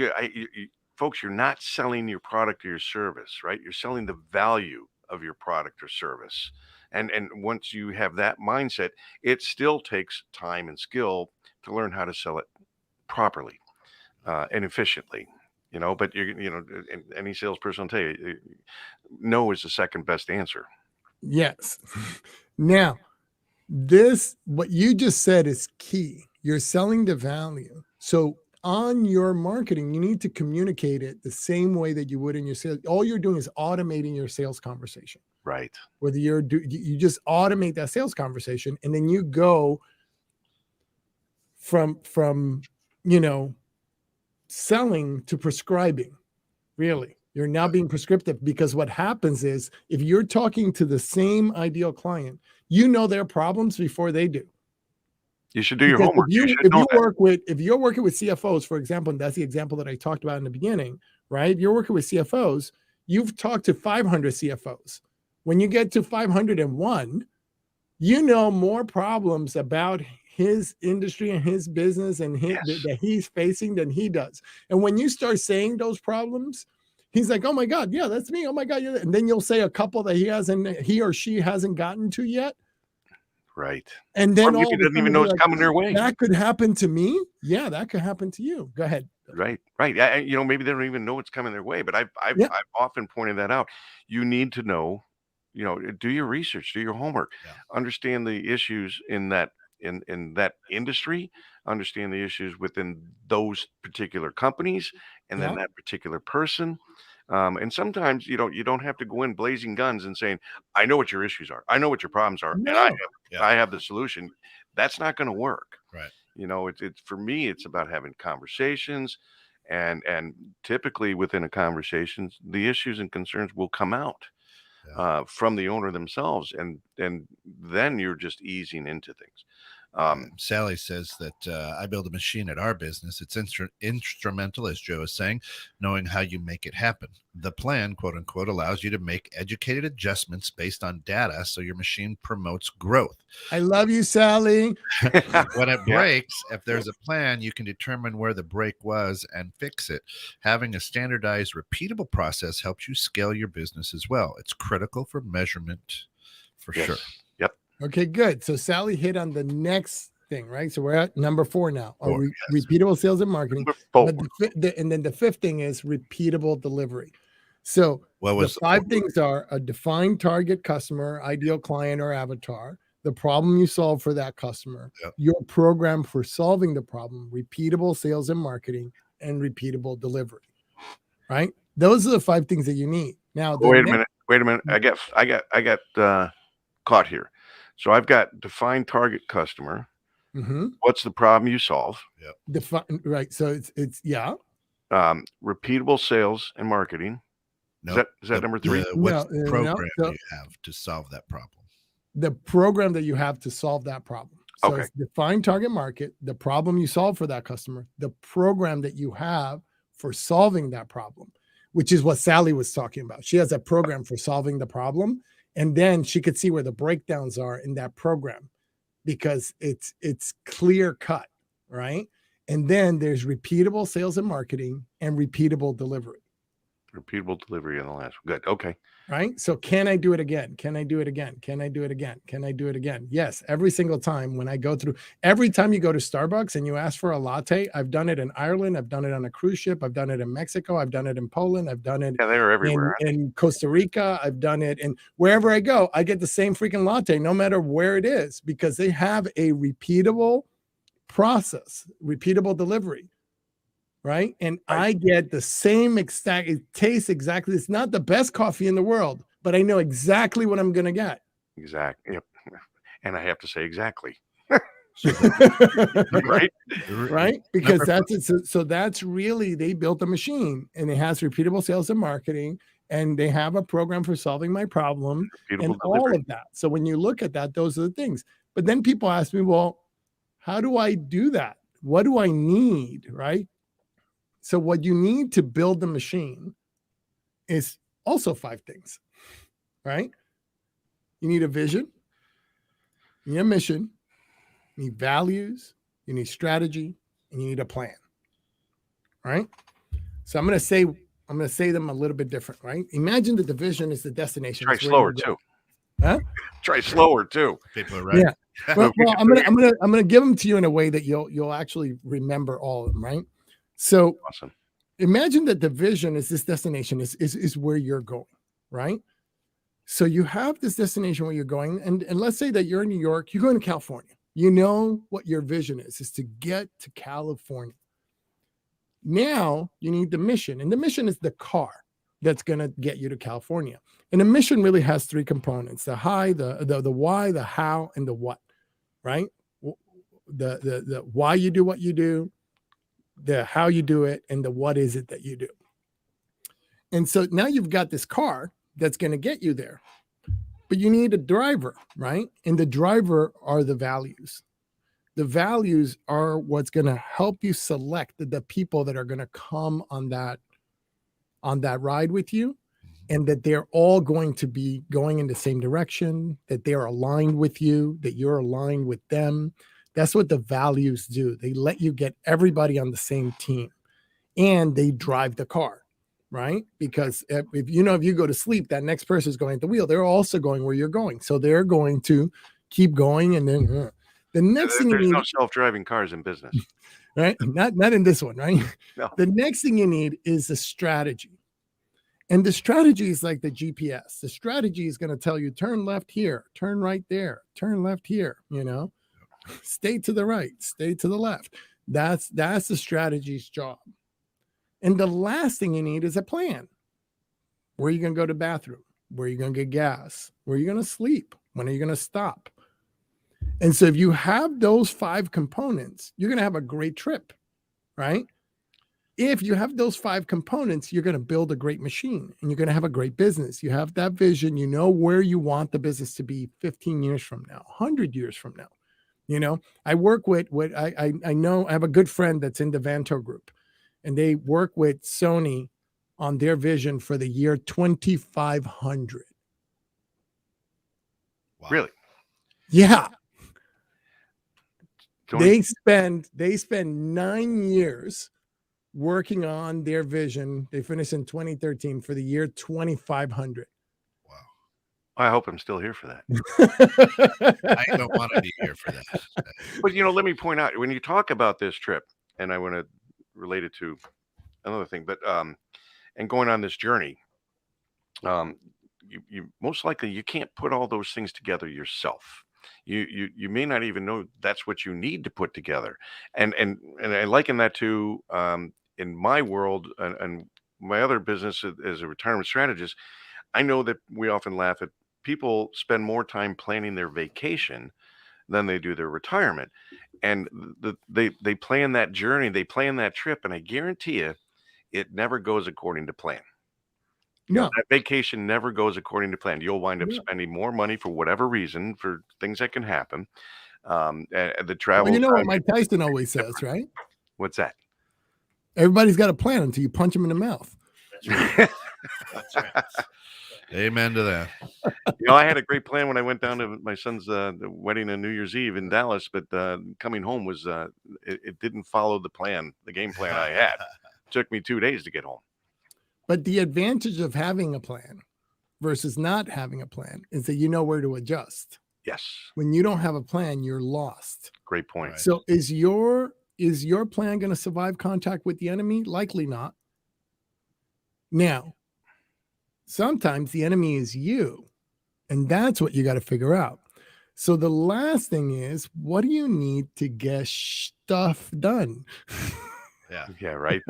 folks, you're not selling your product or your service, right? You're selling the value of your product or service. And once you have that mindset, it still takes time and skill to learn how to sell it properly and efficiently. You know, but any salesperson will tell you, no is the second best answer. Yes. Now, what you just said is key. You're selling the value. So on your marketing, you need to communicate it the same way that you would in your sales. All you're doing is automating your sales conversation. Right. Whether you just automate that sales conversation, and then you go from selling to prescribing. Really, you're now being prescriptive, because what happens is, if you're talking to the same ideal client, you know their problems before they do. You should do your homework. If you're working with CFOs, for example, and that's the example that I talked about in the beginning, right? You're working with CFOs, you've talked to 500 CFOs. When you get to 501, you know more problems about his industry and his business and that he's facing than he does. And when you start saying those problems, he's like, oh my God, yeah, that's me. Oh my God. Yeah. And then you'll say a couple that he or she hasn't gotten to yet. Right. And then he doesn't even know it's coming their way. That could happen to me. Yeah, that could happen to you. Go ahead. Right. Maybe they don't even know it's coming their way, but I've often pointed that out. You need to know, do your research, do your homework, understand the issues in that industry, understand the issues within those particular companies, and then that particular person. And sometimes you don't have to go in blazing guns and saying, I know what your issues are, I know what your problems are, and I have the solution. That's not going to work. Right. It's for me, it's about having conversations, and typically within a conversation, the issues and concerns will come out from the owner themselves, and then you're just easing into things. Sally says that I build a machine at our business. It's instrumental, as Joe is saying, knowing how you make it happen. The plan, quote unquote, allows you to make educated adjustments based on data, so your machine promotes growth. I love you, Sally. When it breaks, if there's a plan, you can determine where the break was and fix it. Having a standardized, repeatable process helps you scale your business as well. It's critical for measurement, for sure. Okay, good. So Sally hit on the next thing, right? So we're at number 4 now. Repeatable sales and marketing. And then the 5th thing is repeatable delivery. So the 5 things are a defined target customer, ideal client or avatar, the problem you solve for that customer, your program for solving the problem, repeatable sales and marketing, and repeatable delivery, right? Those are the 5 things that you need. Now, wait a minute. I got caught here. So I've got defined target customer. Mm-hmm. What's the problem you solve? Right. So it's repeatable sales and marketing. Is that number 3? What program do you have to solve that problem? The program that you have to solve that problem. So it's defined target market, the problem you solve for that customer, the program that you have for solving that problem, which is what Sally was talking about. She has a program for solving the problem. And then she could see where the breakdowns are in that program, because it's clear cut, right? And then there's repeatable sales and marketing and repeatable delivery. Repeatable delivery in the last. Good. Okay. Right. So can I do it again? Can I do it again? Can I do it again? Can I do it again? Yes. Every single time when I go through, every time you go to Starbucks and you ask for a latte, I've done it in Ireland. I've done it on a cruise ship. I've done it in Mexico. I've done it in Poland. I've done it they're everywhere. In Costa Rica. I've done it. And wherever I go, I get the same freaking latte, no matter where it is, because they have a repeatable process, repeatable delivery, right? And Right. I get the same exact, it tastes exactly, it's not the best coffee in the world, but I know exactly what I'm going to get. Exactly. Yep. And I have to say exactly. Right? Right? Because Number that's it. So that's really, they built a machine and it has repeatable sales and marketing, and they have a program for solving my problem Repeatable and all delivery. of that. So when you look at that, those are the things. But then people ask me, well, how do I do that? What do I need? Right? So what you need to build the machine is also 5 things, right? You need a vision, you need a mission, you need values, you need strategy, and you need a plan, right? So I'm going to say them a little bit different, right? Imagine that the vision is the destination. Try It's where slower you're going. too. Huh? Try slower too. people are right. Yeah. Well, I'm gonna give them to you in a way that you'll actually remember all of them, right? So Awesome. imagine that the vision is this destination is where you're going, right? So you have this destination where you're going, and let's say that you're in New York, you're going to California. You know what your vision is to get to California. Now you need the mission, and the mission is the car that's going to get you to California. And the mission really has 3 components: the how, the why, the how, and the what, right? The why you do what you do, the how you do it, and the what is it that you do. And so now you've got this car that's going to get you there, but you need a driver, right? And the driver are the values. The values are what's going to help you select the people that are going to come on that ride with you, and that they're all going to be going in the same direction, that they're aligned with you, that you're aligned with them. That's what the values do. They let you get everybody on the same team, and they drive the car, right? Because if you go to sleep, that next person is going at the wheel. They're also going where you're going. So they're going to keep going. And then the next thing you There's need, no self-driving cars in business. right? Not in this one, right? No. The next thing you need is a strategy. And the strategy is like the GPS. The strategy is going to tell you, turn left here, turn right there, turn left here, stay to the right, stay to the left. That's the strategy's job. And the last thing you need is a plan. Where are you going to go to the bathroom? Where are you going to get gas? Where are you going to sleep? When are you going to stop? And so if you have those 5 components, you're going to have a great trip, right? If you have those 5 components, you're going to build a great machine, and you're going to have a great business. You have that vision, you know where you want the business to be 15 years from now, 100 years from now. I work with I know I have a good friend that's in the Vanto group, and they work with Sony on their vision for the year 2500. Wow. Really? Yeah. Tony? They spend 9 years working on their vision. They finished in 2013 for the year 2500. Wow. I hope I'm still here for that. I don't want to be here for that. But let me point out, when you talk about this trip, and I want to relate it to another thing, but and going on this journey, you most likely you can't put all those things together yourself. You may not even know that's what you need to put together. And I liken that to in my world and my other business as a retirement strategist. I know that we often laugh at people spend more time planning their vacation than they do their retirement. And they plan that journey, they plan that trip, and I guarantee you it never goes according to plan. No. That vacation never goes according to plan. You'll wind up Yeah. spending more money for whatever reason, for things that can happen. And the travel. Well, you know what Mike Tyson always says, right? What's that? Everybody's got a plan until you punch them in the mouth. That's right. Amen to that. I had a great plan when I went down to my son's wedding on New Year's Eve in Dallas, but coming home was it didn't follow the game plan I had. It took me 2 days to get home. But the advantage of having a plan versus not having a plan is that you know where to adjust. Yes. When you don't have a plan, you're lost. Great point. Right. So is your plan going to survive contact with the enemy? Likely not. Now, sometimes the enemy is you, and that's what you got to figure out. So the last thing is, what do you need to get stuff done? Yeah, right.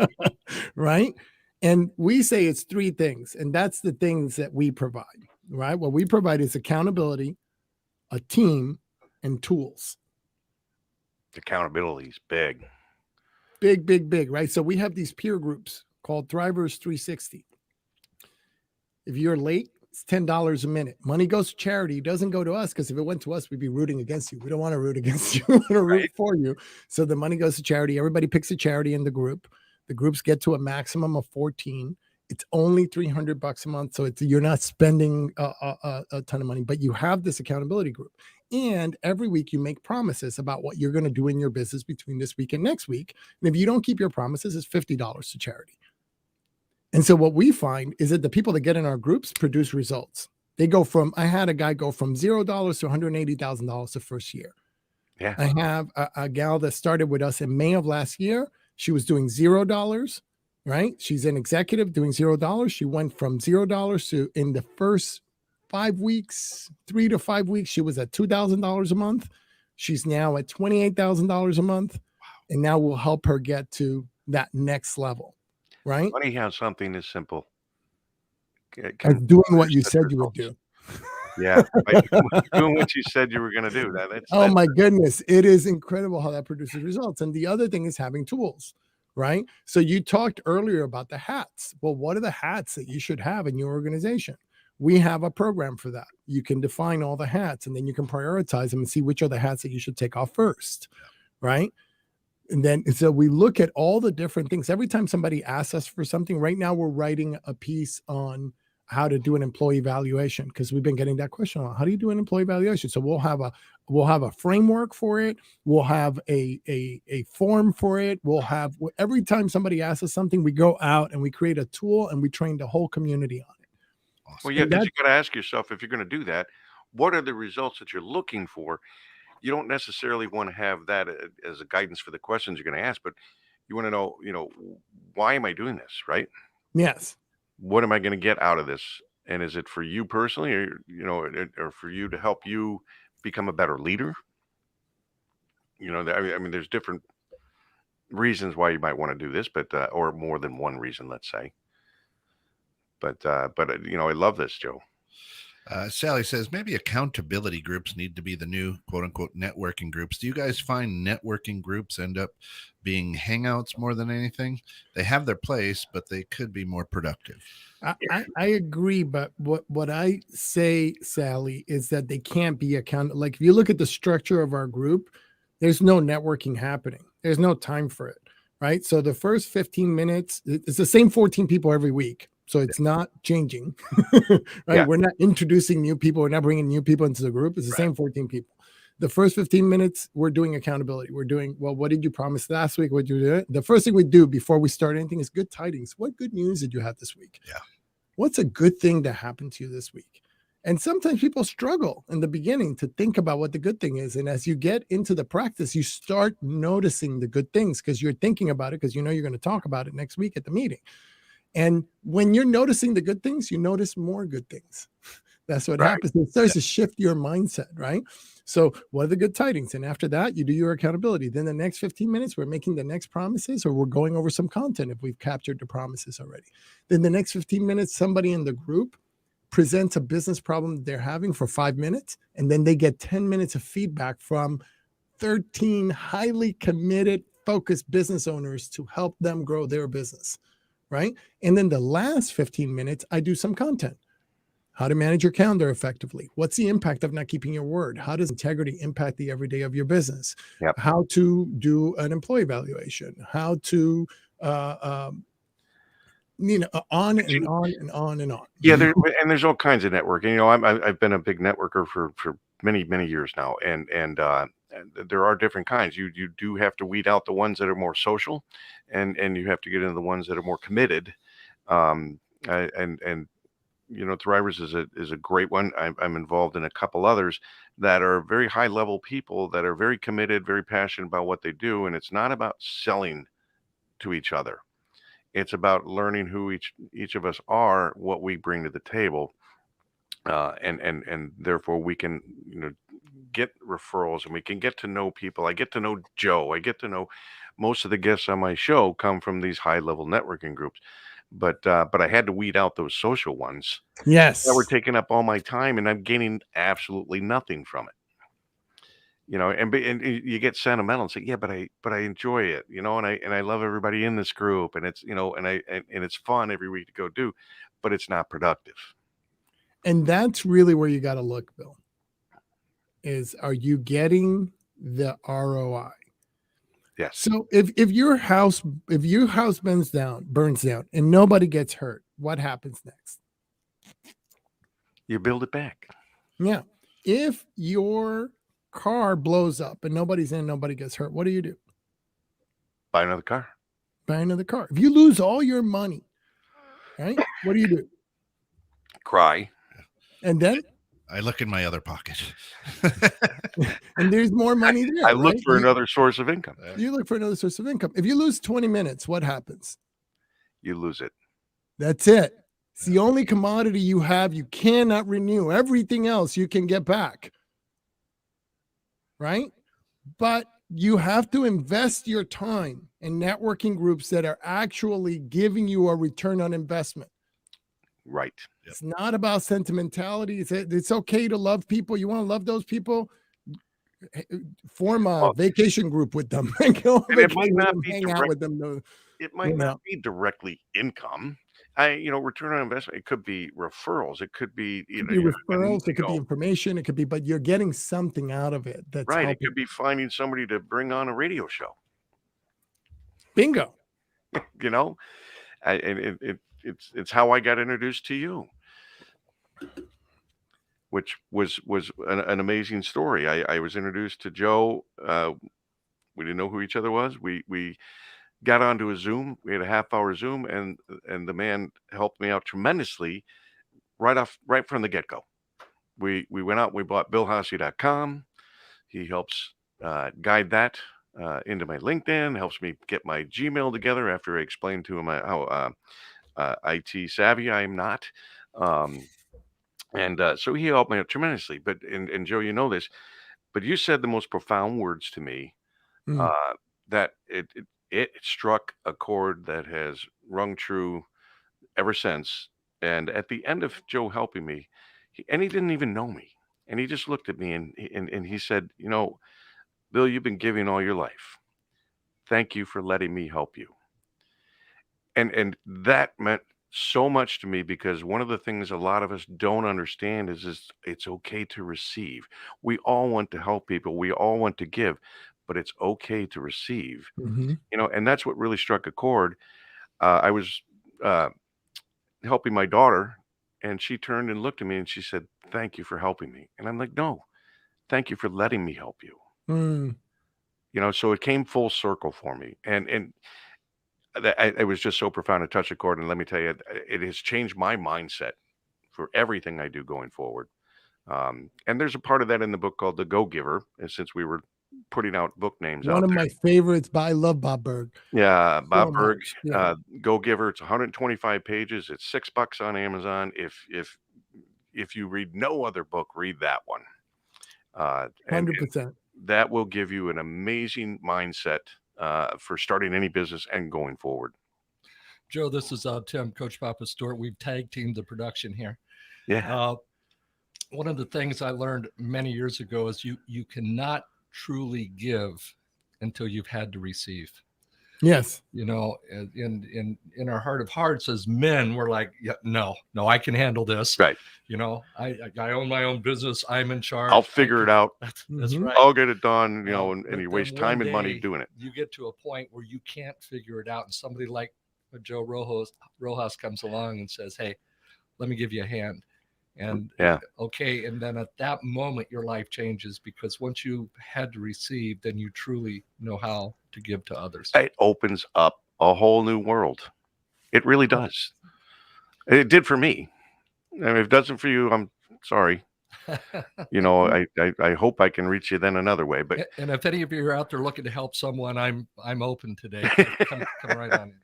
Right? And we say it's three things, and that's the things that we provide, right? What we provide is accountability, a team, and tools. Accountability is big. Big, big, big, right? So we have these peer groups called Thrivers 360. If you're late, it's $10 a minute. Money goes to charity. It doesn't go to us, because if it went to us, we'd be rooting against you. We don't want to root against you. We want to root for you. So the money goes to charity. Everybody picks a charity in the group. The groups get to a maximum of 14. It's only $300 a month. So you're not spending a ton of money, but you have this accountability group. And every week you make promises about what you're going to do in your business between this week and next week. And if you don't keep your promises, it's $50 to charity. And so what we find is that the people that get in our groups produce results. I had a guy go from $0 to $180,000 the first year. Yeah. I have a gal that started with us in May of last year. She was doing $0, right? She's an executive doing $0. She went from $0 to, in the first 5 weeks, 3 to 5 weeks, she was at $2,000 a month. She's now at $28,000 a month. Wow. And now we'll help her get to that next level, right? Funny how something is simple. As doing what you said you would do. Yeah, doing what you said you were going to do. My goodness. It is incredible how that produces results. And the other thing is having tools, right? So you talked earlier about the hats. Well, what are the hats that you should have in your organization? We have a program for that. You can define all the hats, and then you can prioritize them and see which are the hats that you should take off first, right? And then, so we look at all the different things. Every time somebody asks us for something, right now we're writing a piece on how to do an employee evaluation, because we've been getting that question on how do you do an employee evaluation. So we'll have a framework for it. We'll have a form for it. We'll have, every time somebody asks us something, we go out and we create a tool and we train the whole community on it. Awesome. Well, yeah, because you got to ask yourself, if you're going to do that, what are the results that you're looking for? You don't necessarily want to have that as a guidance for the questions you're going to ask, but you want to know, why am I doing this, right? Yes. What am I going to get out of this? And is it for you personally, or for you to help you become a better leader? I mean, there's different reasons why you might want to do this, but or more than one reason, let's say. But I love this, Joe. Sally says maybe accountability groups need to be the new quote unquote networking groups. Do you guys find networking groups end up being hangouts more than anything? They have their place, but they could be more productive. I agree. But what I say, Sally, is that they can't be like if you look at the structure of our group, there's no networking happening. There's no time for it. Right. So the first 15 minutes, it's the same 14 people every week. So it's not changing, right? Yeah. We're not introducing new people. We're not bringing new people into the group. It's the same 14 people. The first 15 minutes, we're doing accountability. We're doing, well, what did you promise last week? What did you do? The first thing we do before we start anything is good tidings. What good news did you have this week? Yeah. What's a good thing that happened to you this week? And sometimes people struggle in the beginning to think about what the good thing is. And as you get into the practice, you start noticing the good things because you're thinking about it because you're going to talk about it next week at the meeting. And when you're noticing the good things, you notice more good things. That's what happens. It starts to shift your mindset, right? So what are the good tidings? And after that, you do your accountability. Then the next 15 minutes, we're making the next promises, or we're going over some content if we've captured the promises already. Then the next 15 minutes, somebody in the group presents a business problem that they're having for 5 minutes. And then they get 10 minutes of feedback from 13 highly committed, focused business owners to help them grow their business. Right. And then the last 15 minutes, I do some content. How to manage your calendar effectively. What's the impact of not keeping your word? How does integrity impact the everyday of your business? Yep. How to do an employee evaluation? How to, on and on and on and on. Yeah. There's all kinds of networking. I've been a big networker for many, many years now. And there are different kinds. You do have to weed out the ones that are more social, and you have to get into the ones that are more committed. Thrivers is a great one. I'm involved in a couple others that are very high level people that are very committed, very passionate about what they do. And it's not about selling to each other. It's about learning who each of us are, what we bring to the table. and therefore we can, get referrals, and we can get to know people. I get to know Joe. I get to know most of the guests on my show come from these high level networking groups, but I had to weed out those social ones that were Yes. taking up all my time, and I'm gaining absolutely nothing from it. And you get sentimental and say, yeah, but I enjoy it, and I love everybody in this group, and it's, and it's fun every week to go do, but it's not productive. And that's really where you got to look, Bill, is are you getting the ROI? Yes. So if your house burns down and nobody gets hurt, what happens next? You build it back. Yeah. If your car blows up and nobody's in, nobody gets hurt, what do? Buy another car. Buy another car. If you lose all your money, right, what do? Cry. And then I look in my other pocket. and there's more money there. I look right? for another source of income. You look for another source of income. If you lose 20 minutes, what happens? You lose it. That's it. It's the only commodity you have. You cannot renew. Everything else you can get back. Right? But you have to invest your time in networking groups that are actually giving you a return on investment. Right. It's not about sentimentality. It's okay to love people. You want to love those people? Form a vacation group with them. It might not be hang out with them. It might not be directly income. Return on investment. It could be referrals. It could be, referrals. It could be information. It could be, but you're getting something out of it. That's right. helping. It could be finding somebody to bring on a radio show. Bingo. It's how I got introduced to you, which was an amazing story. I was introduced to Joe. We didn't know who each other was. We got onto a Zoom. We had a half-hour Zoom, and the man helped me out tremendously right from the get-go. We went out and we bought BillHAASE.com. He helps guide that into my LinkedIn, helps me get my Gmail together after I explained to him how IT savvy I am not. So he helped me out tremendously. But and Joe, you know this, but you said the most profound words to me that it struck a chord that has rung true ever since. And at the end of Joe helping me, he didn't even know me, and he just looked at me and he said, Bill, you've been giving all your life. Thank you for letting me help you. And that meant so much to me, because one of the things a lot of us don't understand is it's okay to receive. We all want to help people. We all want to give, but it's okay to receive. And that's what really struck a chord. I was helping my daughter, and she turned and looked at me and she said, "Thank you for helping me." And I'm like, "No, thank you for letting me help you." So it came full circle for me. And it was just so profound to touch a chord. And let me tell you, it has changed my mindset for everything I do going forward. And there's a part of that in the book called The Go-Giver. And since we were putting out book names One of my favorites, but I love Bob Berg. Yeah, Bob Berg, Go-Giver. It's 125 pages. It's $6 on Amazon. If you read no other book, read that one. 100%. That will give you an amazing mindset for starting any business and going forward. Joe, this is Tim, Coach Papa Stewart. We've tag teamed the production here. Yeah. One of the things I learned many years ago is you cannot truly give until you've had to receive. Yes. In our heart of hearts as men, we're like, yeah, no, I can handle this. Right. I own my own business. I'm in charge. I'll figure it out. That's right. I'll get it done, and you waste time and money doing it. You get to a point where you can't figure it out. And somebody like Joe Rojas comes along and says, "Hey, let me give you a hand." And okay. And then at that moment, your life changes, because once you had to receive, then you truly know how to give to others. It opens up a whole new world. It really does. It did for me. And if it doesn't for you, I'm sorry. I hope I can reach you then another way. But and if any of you are out there looking to help someone, I'm open today. Come right on in.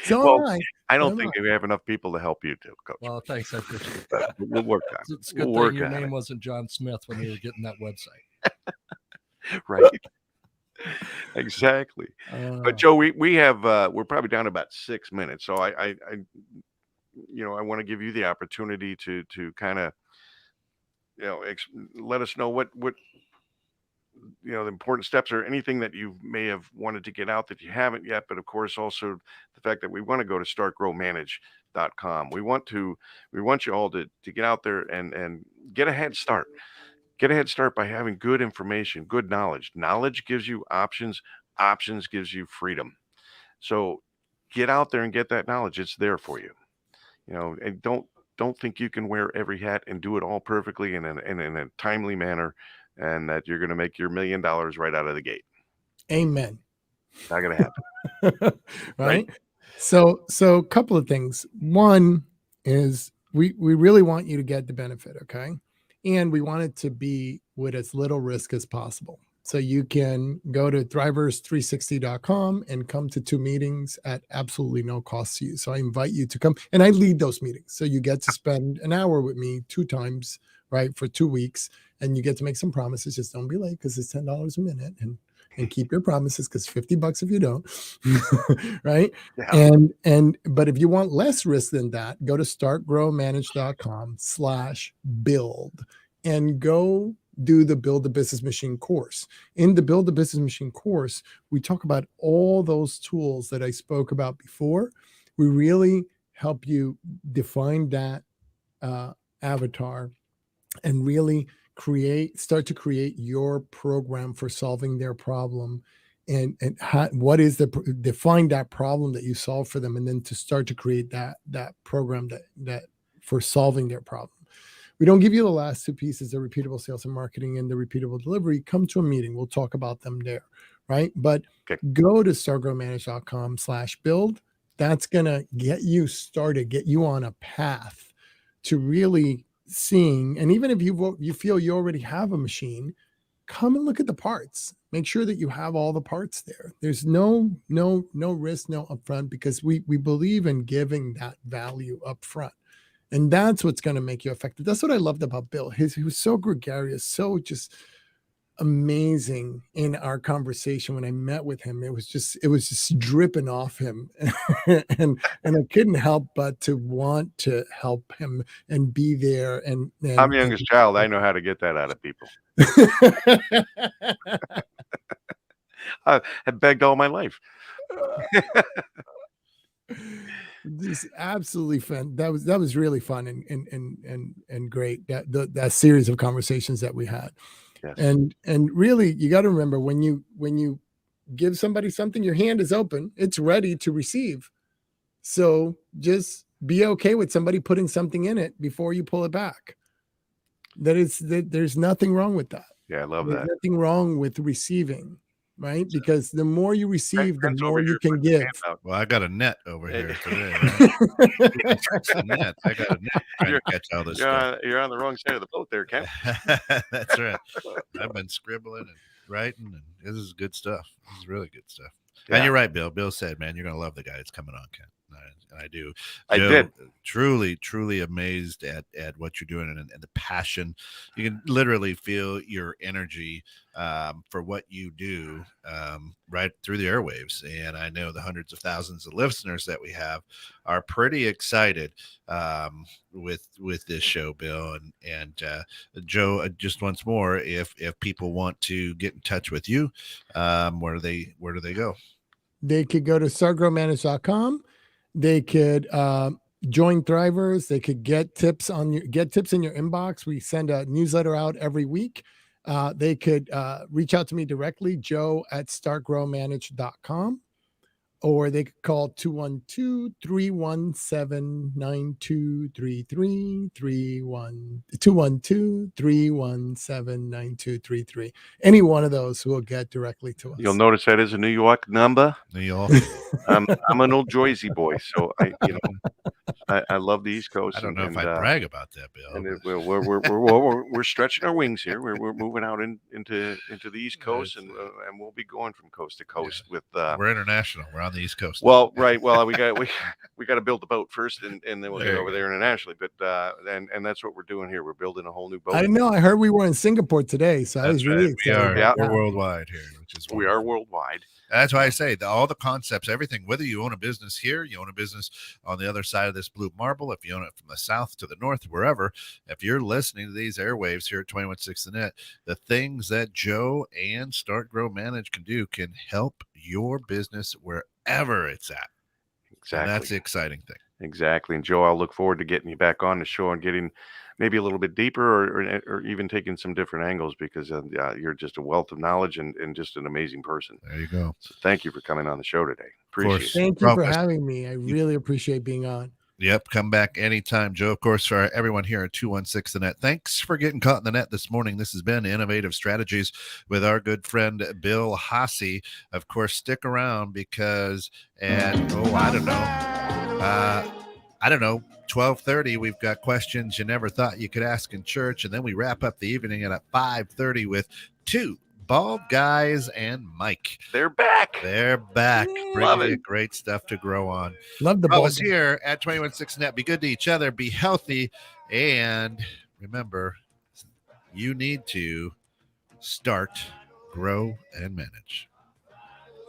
So am I. I don't So am think we have enough people to help you too, Coach. Well, thanks. I appreciate it. But we'll work on it. It's a good thing your name wasn't John Smith when you were getting that website. Right. Exactly. But Joe, we have we're probably down to about 6 minutes, so I want to give you the opportunity to kind of let us know what the important steps or anything that you may have wanted to get out that you haven't yet, but of course also the fact that we want to go to startgrowmanage.com. We want you all to get out there and get a head start. Get a head start by having good information, good knowledge. Knowledge gives you options. Options gives you freedom. So get out there and get that knowledge. It's there for you. And don't think you can wear every hat and do it all perfectly and in a timely manner, and that you're going to make your $1 million right out of the gate. Amen. Not going to happen. Right? So a couple of things. One is we really want you to get the benefit, okay? And we want it to be with as little risk as possible. So you can go to thrivers360.com and come to 2 meetings at absolutely no cost to you. So I invite you to come, and I lead those meetings. So you get to spend an hour with me 2 times, right, for 2 weeks, and you get to make some promises. Just don't be late because it's $10 a minute, and keep your promises because $50 if you don't, right? Yeah. But if you want less risk than that, go to startgrowmanage.com/build and go do the Build the Business Machine course. In the Build the Business Machine course, we talk about all those tools that I spoke about before. We really help you define that avatar and really start to create your program for solving their problem, and define that problem that you solve for them, and then to start to create that program that for solving their problem. We don't give you the last 2 pieces, the repeatable sales and marketing and the repeatable delivery. Come to a meeting. We'll talk about them there, right? But go to startgrowmanage.com/build. That's going to get you started, get you on a path to really seeing. And even if you feel you already have a machine, come and look at the parts. Make sure that you have all the parts there. There's no risk, no upfront, because we believe in giving that value up front. And that's what's going to make you effective. That's what I loved about Bill. He was so gregarious, so just amazing in our conversation. When I met with him, it was just dripping off him. and I couldn't help but to want to help him and be there. And I'm the youngest child. I know how to get that out of people. I have begged all my life. This absolutely fun. That was really fun and great. That series of conversations that we had. Yes. And really, you got to remember, when you give somebody something, your hand is open. It's ready to receive. So just be okay with somebody putting something in it before you pull it back. There's nothing wrong with that. Yeah, I love that. There's nothing wrong with receiving. Right? Because the more you receive, the more you can give. Well, I got a net over here today. Right? I got a net trying to catch all this stuff. You're on the wrong side of the boat there, Ken. That's right. I've been scribbling and writing, and this is good stuff. This is really good stuff. Yeah. And you're right, Bill. Bill said, man, you're going to love the guy that's coming on, Ken. And I do. I did. Truly amazed at what you're doing and the passion. You can literally feel your energy for what you do right through the airwaves. And I know the hundreds of thousands of listeners that we have are pretty excited with this show, Bill. And Joe, just once more, if people want to get in touch with you, where do they go? They could go to startgrowmanage.com. They could join Thrivers. They could get tips in your inbox. We send a newsletter out every week. They could reach out to me directly, joe@startgrowmanage.com, or they could call 212-317-9233, 212-317-9233. Any one of those will get directly to us. You'll notice that is a New York number. New York. I'm an old Jersey boy, so I love the East Coast. I don't know if I brag about that, Bill. And we're stretching our wings here. We're moving out into the East Coast, and we'll be going from coast to coast with. We're international. We're on the East Coast. Well, right. Well, we got to build the boat first, and then we'll There get you over go. there internationally. But and that's what we're doing here. We're building a whole new boat. I know. I heard we were in Singapore today, so I was really excited. We are. Yeah. We're worldwide here, which is We are worldwide. That's why I say all the concepts, everything, whether you own a business here, you own a business on the other side of this blue marble, if you own it from the south to the north, wherever, if you're listening to these airwaves here at 216 The Net, the things that Joe and Start, Grow, Manage can do can help your business wherever it's at. Exactly. And that's the exciting thing. Exactly. And Joe, I'll look forward to getting you back on the show and getting maybe a little bit deeper or even taking some different angles, because you're just a wealth of knowledge and just an amazing person. There you go. So thank you for coming on the show today. Appreciate it. Thank you for having me. I really appreciate being on. Yep. Come back anytime, Joe. Of course, for everyone here at 216 The Net, thanks for getting caught in the net this morning. This has been Innovative Strategies with our good friend, Bill HAASE. Of course, stick around because I don't know, 12:30, we've got questions you never thought you could ask in church. And then we wrap up the evening at 5:30 with two bald guys and Mike. They're back. Bringing you great stuff to grow on. Love the ball. Here at 216 Net. Be good to each other. Be healthy. And remember, you need to start, grow, and manage.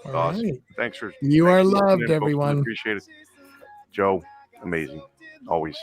Awesome. Right. Thanks for you are loved, everyone. Appreciate it. Joe, amazing. Always.